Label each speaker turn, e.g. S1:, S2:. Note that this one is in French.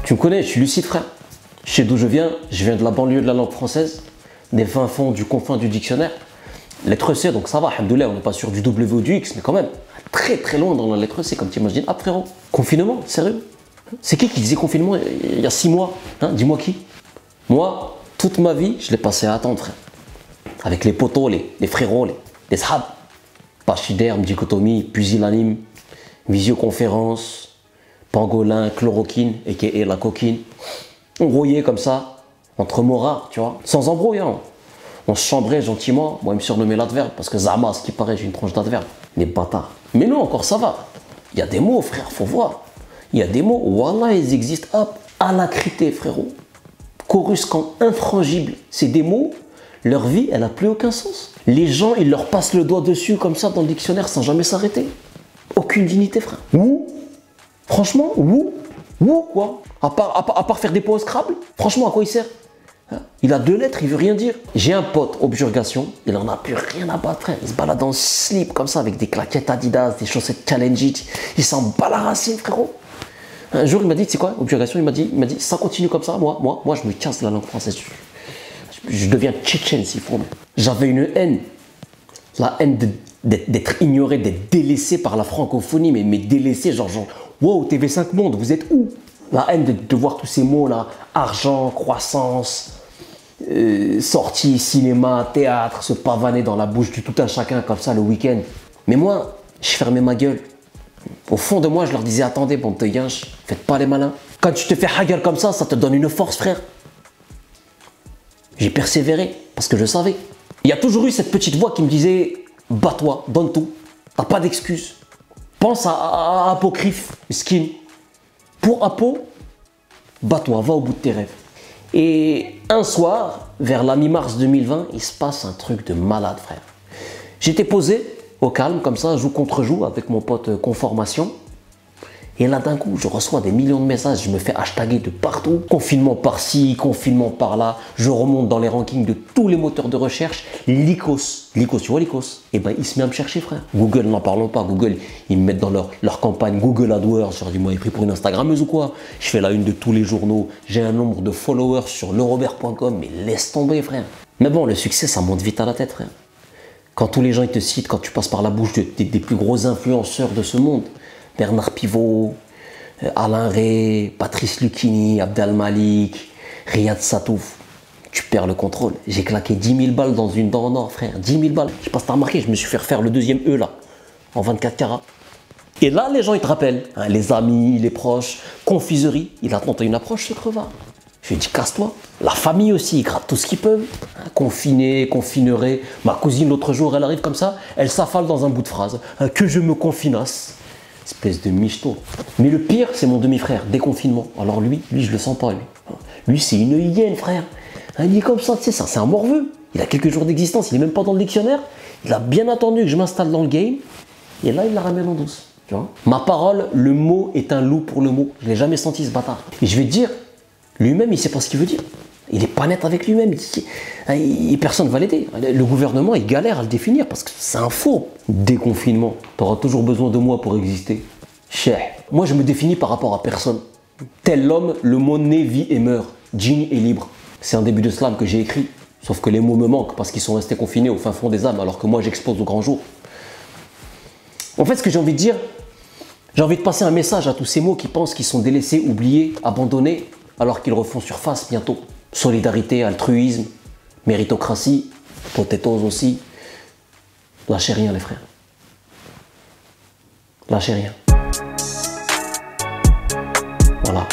S1: Tu me connais, je suis lucide, frère. Je sais d'où je viens de la banlieue de la langue française, des fins fonds du confin du dictionnaire. Lettre C, donc ça va, alhamdoulilah, on n'est pas sur du W ou du X, mais quand même, très très loin dans la lettre C, comme tu imagines. Ah frérot, confinement, sérieux? C'est qui disait confinement il y a 6 mois hein? Dis-moi qui? Moi, toute ma vie, je l'ai passé à attendre, frère. Avec les potos, les frérots, les sahab. Pachyderme, dichotomie, pusillanime, visioconférence, pangolin, chloroquine, et la coquine. On rouillait comme ça, entre mots rares, tu vois, sans embrouille. Hein. On se chambrait gentiment. Moi, il me surnommait l'adverbe, parce que Zama, ce qui paraît, j'ai une tronche d'adverbe. Les bâtards. Mais non, encore ça va. Il y a des mots, frère, faut voir. Il y a des mots, wallah, ils existent. Hop, alacrité, frérot. Coruscant, infrangible. C'est des mots, leur vie, elle n'a plus aucun sens. Les gens, ils leur passent le doigt dessus, comme ça, dans le dictionnaire, sans jamais s'arrêter. Aucune dignité, frère. Ou, franchement, quoi. À part faire des pots au Scrabble, franchement, à quoi il sert? Il a 2 lettres, il veut rien dire. J'ai un pote, objurgation, il en a plus rien à battre, frère. Il se balade en slip comme ça, avec des claquettes Adidas, des chaussettes Challenge It. Il s'en bat la racine, frérot. Un jour, il m'a dit, tu sais quoi, objurgation, il m'a dit, ça continue comme ça, moi, je me casse la langue française. Je deviens tchétchène s'il faut. J'avais une haine. La haine d'être ignoré, d'être délaissé par la francophonie, mais délaissé, genre, wow, TV5 Monde, vous êtes où? La haine de voir tous ces mots-là, argent, croissance, sortie, cinéma, théâtre, se pavaner dans la bouche du tout un chacun comme ça le week-end. Mais moi, je fermais ma gueule. Au fond de moi, je leur disais, attendez, bande de yinches, faites pas les malins. Quand tu te fais haguer comme ça te donne une force, frère. J'ai persévéré, parce que je savais. Il y a toujours eu cette petite voix qui me disait, bats-toi, donne tout, t'as pas d'excuses. Pense à Apocryphe, skin. Pour Apo, bats-toi, va au bout de tes rêves. Et un soir, vers la mi-mars 2020, il se passe un truc de malade, frère. J'étais posé, au calme, comme ça, joue contre joue, avec mon pote Conformation. Et là, d'un coup, je reçois des millions de messages, je me fais hashtaguer de partout. Confinement par-ci, confinement par-là. Je remonte dans les rankings de tous les moteurs de recherche. Lycos, tu vois Lycos? Eh ben, il se met à me chercher, frère. Google, n'en parlons pas. Google, ils me mettent dans leur campagne Google AdWords. Je leur dis, moi, il est pris pour une Instagrammeuse ou quoi? Je fais la une de tous les journaux. J'ai un nombre de followers sur lerobert.com. Mais laisse tomber, frère. Mais bon, le succès, ça monte vite à la tête, frère. Quand tous les gens, ils te citent, quand tu passes par la bouche des plus gros influenceurs de ce monde. Bernard Pivot, Alain Ray, Patrice Lucchini, Abdel Malik, Riyad Satouf. Tu perds le contrôle. J'ai claqué 10 000 balles dans une dent en or, frère. 10 000 balles. Je sais pas si t'as remarqué, je me suis fait refaire le 2e E là, en 24 carats. Et là, les gens, ils te rappellent. Hein, les amis, les proches, confiserie. Il attend une approche, ce crevard. Je lui ai dit, casse-toi. La famille aussi, ils grattent tout ce qu'ils peuvent. Hein, confiné, confinerait. Ma cousine, l'autre jour, elle arrive comme ça, elle s'affale dans un bout de phrase. Hein, que je me confinasse. Espèce de michto. Mais le pire, c'est mon demi-frère, déconfinement. Alors lui, je le sens pas, lui. Lui, c'est une hyène, frère. Il est comme ça, tu sais, ça, c'est un morveux. Il a quelques jours d'existence, il est même pas dans le dictionnaire. Il a bien attendu que je m'installe dans le game. Et là, il la ramène en douce. Tu vois, ma parole, le mot est un loup pour le mot. Je l'ai jamais senti, ce bâtard. Et je vais te dire, lui-même, il sait pas ce qu'il veut dire. Il est pas net avec lui-même. Personne ne va l'aider. Le gouvernement, il galère à le définir parce que c'est un faux. Déconfinement. Tu auras toujours besoin de moi pour exister. Cheikh. Moi, je me définis par rapport à personne. Tel l'homme, le mot naît, vit et meurt. Djinn est libre. C'est un début de slam que j'ai écrit. Sauf que les mots me manquent parce qu'ils sont restés confinés au fin fond des âmes alors que moi, j'expose au grand jour. En fait, ce que j'ai envie de dire, j'ai envie de passer un message à tous ces mots qui pensent qu'ils sont délaissés, oubliés, abandonnés, alors qu'ils refont surface bientôt. Solidarité, altruisme, méritocratie, potatoes aussi. Lâchez rien, les frères. Lâchez rien. Voilà.